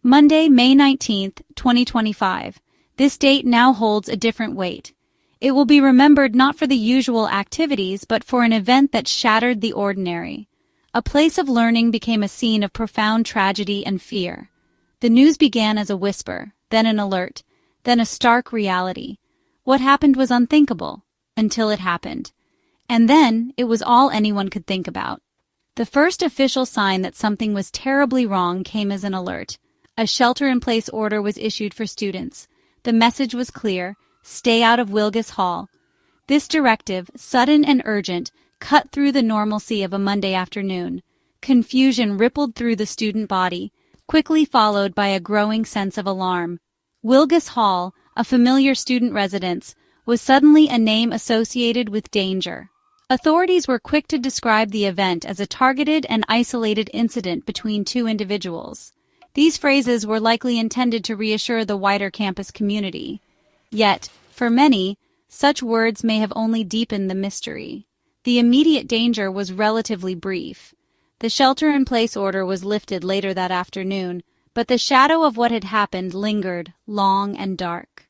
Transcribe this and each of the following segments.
Monday, May 19th, 2025. This date now holds a different weight. It will be remembered not for the usual activities, but for an event that shattered the ordinary. A place of learning became a scene of profound tragedy and fear. The news began as a whisper, then an alert, then a stark reality. What happened was unthinkable, until it happened. And then it was all anyone could think about. The first official sign that something was terribly wrong came as an alert. A shelter-in-place order was issued for students. The message was clear: stay out of Wilgus Hall. This directive, sudden and urgent, cut through the normalcy of a Monday afternoon. Confusion rippled through the student body, quickly followed by a growing sense of alarm. Wilgus Hall, a familiar student residence, was suddenly a name associated with danger. Authorities were quick to describe the event as a targeted and isolated incident between two individuals. These phrases were likely intended to reassure the wider campus community. Yet, for many, such words may have only deepened the mystery. The immediate danger was relatively brief. The shelter-in-place order was lifted later that afternoon, but the shadow of what had happened lingered, long and dark.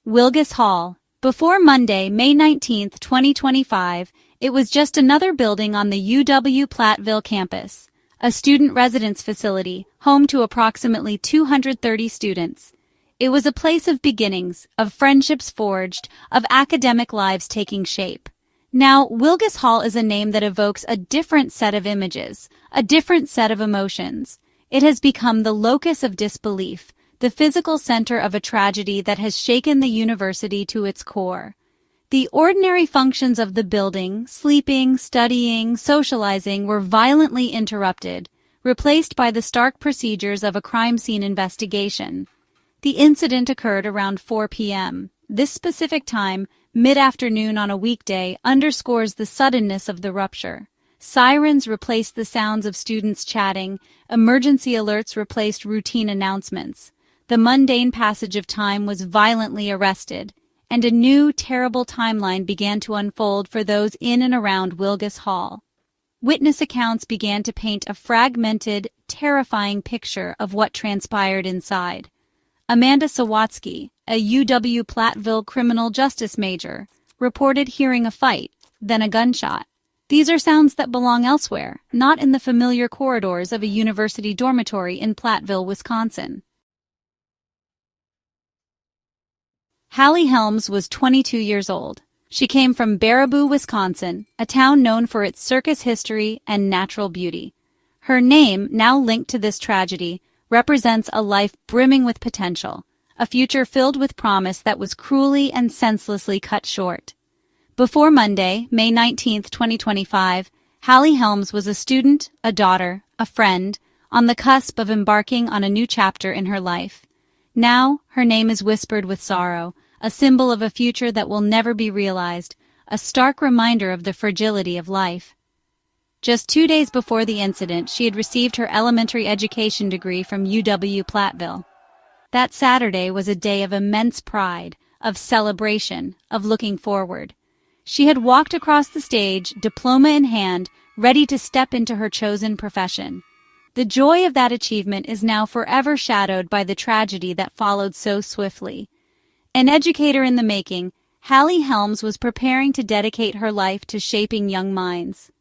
Wilgus Hall. Before Monday, May 19, 2025, it was just another building on the UW-Platteville campus, a student residence facility, home to approximately 230 students. It was a place of beginnings, of friendships forged, of academic lives taking shape. Now, Wilgus Hall is a name that evokes a different set of images, a different set of emotions. It has become the locus of disbelief, the physical center of a tragedy that has shaken the university to its core. The ordinary functions of the building, sleeping, studying, socializing, were violently interrupted, replaced by the stark procedures of a crime scene investigation. The incident occurred around 4 p.m. This specific time, mid-afternoon on a weekday, underscores the suddenness of the rupture. Sirens replaced the sounds of students chatting, emergency alerts replaced routine announcements. The mundane passage of time was violently arrested, and a new, terrible timeline began to unfold for those in and around Wilgus Hall. Witness accounts began to paint a fragmented, terrifying picture of what transpired inside. Amanda Sawatsky, a UW-Platteville criminal justice major, reported hearing a fight, then a gunshot. These are sounds that belong elsewhere, not in the familiar corridors of a university dormitory in Platteville, Wisconsin. Hallie Helms was 22 years old. She came from Baraboo, Wisconsin, a town known for its circus history and natural beauty. Her name, now linked to this tragedy, represents a life brimming with potential, a future filled with promise that was cruelly and senselessly cut short. Before Monday, May 19, 2025, Hallie Helms was a student, a daughter, a friend, on the cusp of embarking on a new chapter in her life. Now, her name is whispered with sorrow, a symbol of a future that will never be realized, a stark reminder of the fragility of life. Just 2 days before the incident, she had received her elementary education degree from UW-Platteville. That Saturday was a day of immense pride, of celebration, of looking forward. She had walked across the stage, diploma in hand, ready to step into her chosen profession. The joy of that achievement is now forever shadowed by the tragedy that followed so swiftly. An educator in the making, Hallie Helms was preparing to dedicate her life to shaping young minds.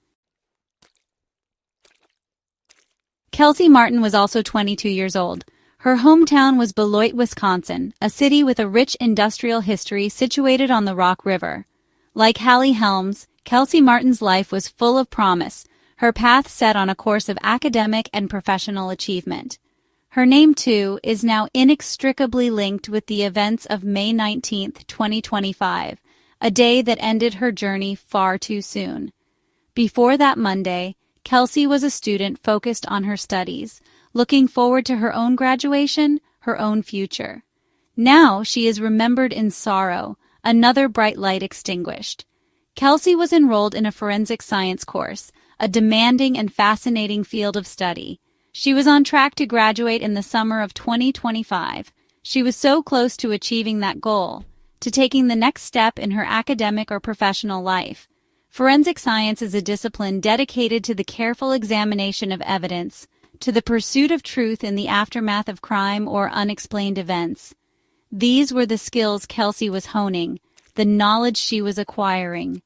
Kelsie Martin was also 22 years old. Her hometown was Beloit, Wisconsin, a city with a rich industrial history situated on the Rock River. Like Hallie Helms, Kelsie Martin's life was full of promise, her path set on a course of academic and professional achievement. Her name, too, is now inextricably linked with the events of May 19, 2025, a day that ended her journey far too soon. Before that Monday, Kelsie was a student focused on her studies, looking forward to her own graduation, her own future. Now she is remembered in sorrow, another bright light extinguished. Kelsie was enrolled in a forensic science course, a demanding and fascinating field of study. She was on track to graduate in the summer of 2025. She was so close to achieving that goal, to taking the next step in her academic or professional life. Forensic science is a discipline dedicated to the careful examination of evidence, to the pursuit of truth in the aftermath of crime or unexplained events. These were the skills Kelsie was honing, the knowledge she was acquiring.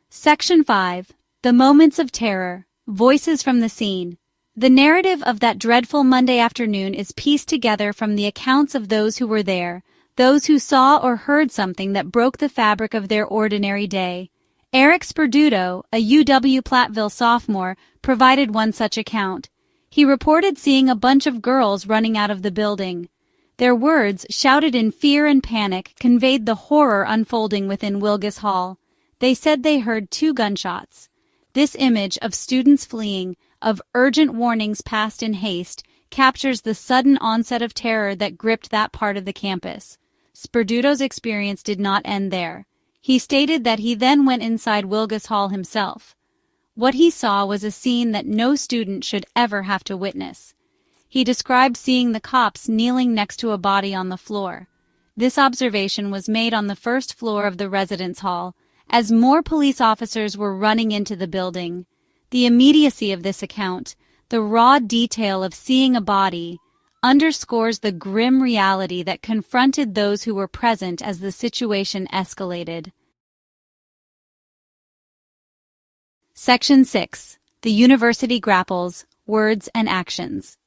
Section 5. The Moments of Terror. Voices from the Scene. The narrative of that dreadful Monday afternoon is pieced together from the accounts of those who were there, those who saw or heard something that broke the fabric of their ordinary day. Eric Sperduto, a UW-Platteville sophomore, provided one such account. He reported seeing a bunch of girls running out of the building. Their words, shouted in fear and panic, conveyed the horror unfolding within Wilgus Hall. They said they heard 2 gunshots. This image of students fleeing, of urgent warnings passed in haste, captures the sudden onset of terror that gripped that part of the campus. Sperduto's experience did not end there. He stated that he then went inside Wilgus Hall himself. What he saw was a scene that no student should ever have to witness. He described seeing the cops kneeling next to a body on the floor. This observation was made on the first floor of the residence hall, as more police officers were running into the building. The immediacy of this account, the raw detail of seeing a body, underscores the grim reality that confronted those who were present as the situation escalated. Section 6. The University Grapples, Words and Actions.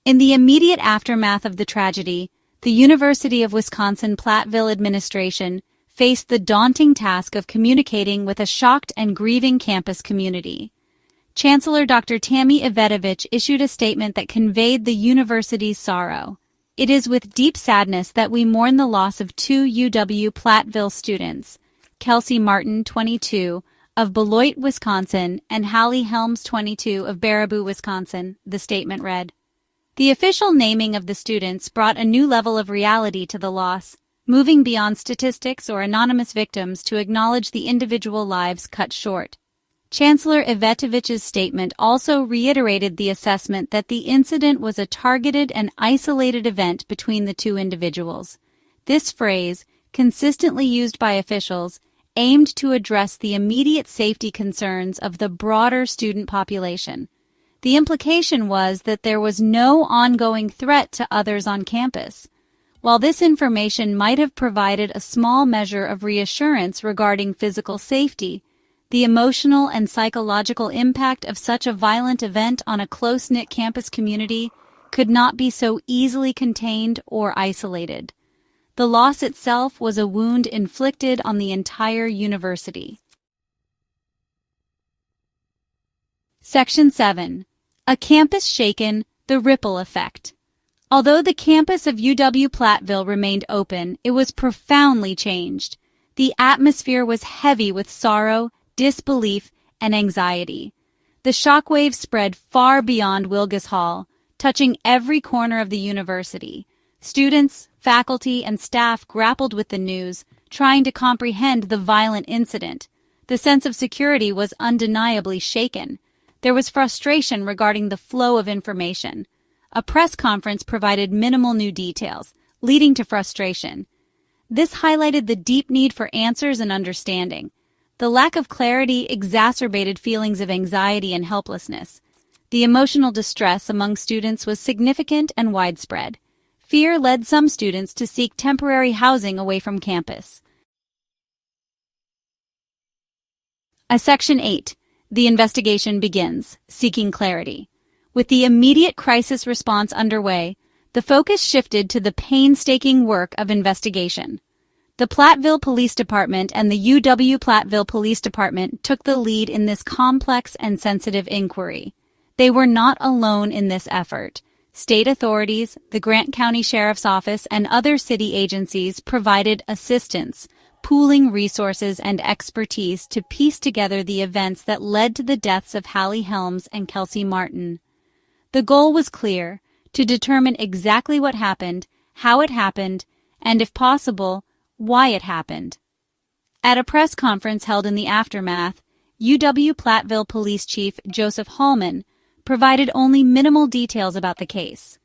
In the immediate aftermath of the tragedy, the University of Wisconsin-Platteville administration faced the daunting task of communicating with a shocked and grieving campus community. Chancellor Dr. Tammy Ivetovich issued a statement that conveyed the university's sorrow. It is with deep sadness that we mourn the loss of 2 UW-Platteville students, Kelsie Martin, 22, of Beloit, Wisconsin, and Hallie Helms, 22, of Baraboo, Wisconsin, the statement read. The official naming of the students brought a new level of reality to the loss, moving beyond statistics or anonymous victims to acknowledge the individual lives cut short. Chancellor Ivetovich's statement also reiterated the assessment that the incident was a targeted and isolated event between the 2 individuals. This phrase, consistently used by officials, aimed to address the immediate safety concerns of the broader student population. The implication was that there was no ongoing threat to others on campus. While this information might have provided a small measure of reassurance regarding physical safety, the emotional and psychological impact of such a violent event on a close-knit campus community could not be so easily contained or isolated. The loss itself was a wound inflicted on the entire university. Section 7. A Campus Shaken, the Ripple Effect. Although the campus of UW-Platteville remained open, it was profoundly changed. The atmosphere was heavy with sorrow, disbelief, and anxiety. The shockwave spread far beyond Wilgus Hall, touching every corner of the university. Students, faculty, and staff grappled with the news, trying to comprehend the violent incident. The sense of security was undeniably shaken. There was frustration regarding the flow of information. A press conference provided minimal new details, leading to frustration. This highlighted the deep need for answers and understanding. The lack of clarity exacerbated feelings of anxiety and helplessness. The emotional distress among students was significant and widespread. Fear led some students to seek temporary housing away from campus. Section 8. The investigation begins, seeking clarity. With the immediate crisis response underway, the focus shifted to the painstaking work of investigation. The Platteville Police Department and the UW-Platteville Police Department took the lead in this complex and sensitive inquiry. They were not alone in this effort. State authorities, the Grant County Sheriff's Office, and other city agencies provided assistance, pooling resources and expertise to piece together the events that led to the deaths of Hallie Helms and Kelsie Martin. The goal was clear, to determine exactly what happened, how it happened, and if possible, why it happened. At a press conference held in the aftermath, UW-Platteville Police Chief Joseph Hallman provided only minimal details about the case.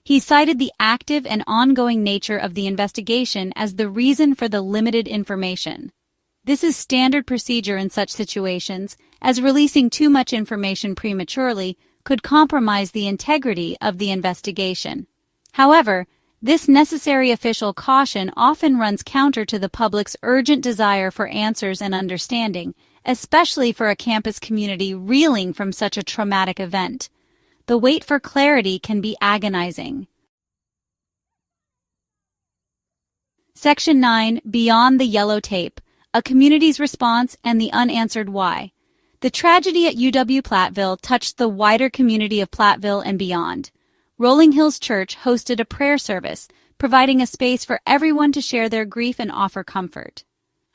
He cited the active and ongoing nature of the investigation as the reason for the limited information. This is standard procedure in such situations, as releasing too much information prematurely could compromise the integrity of the investigation. However, this necessary official caution often runs counter to the public's urgent desire for answers and understanding, especially for a campus community reeling from such a traumatic event. The wait for clarity can be agonizing. Section 9, Beyond the Yellow Tape, a community's response and the unanswered why. The tragedy at UW-Platteville touched the wider community of Platteville and beyond. Rolling Hills Church hosted a prayer service, providing a space for everyone to share their grief and offer comfort.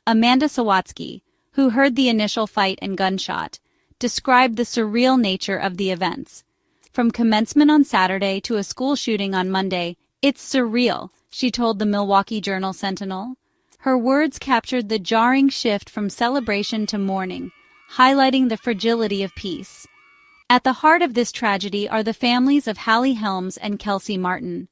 Amanda Sawatsky, who heard the initial fight and gunshot, described the surreal nature of the events. From commencement on Saturday to a school shooting on Monday, it's surreal, she told the Milwaukee Journal-Sentinel. Her words captured the jarring shift from celebration to mourning, highlighting the fragility of peace. At the heart of this tragedy are the families of Hallie, Helms, and Kelsie Martin.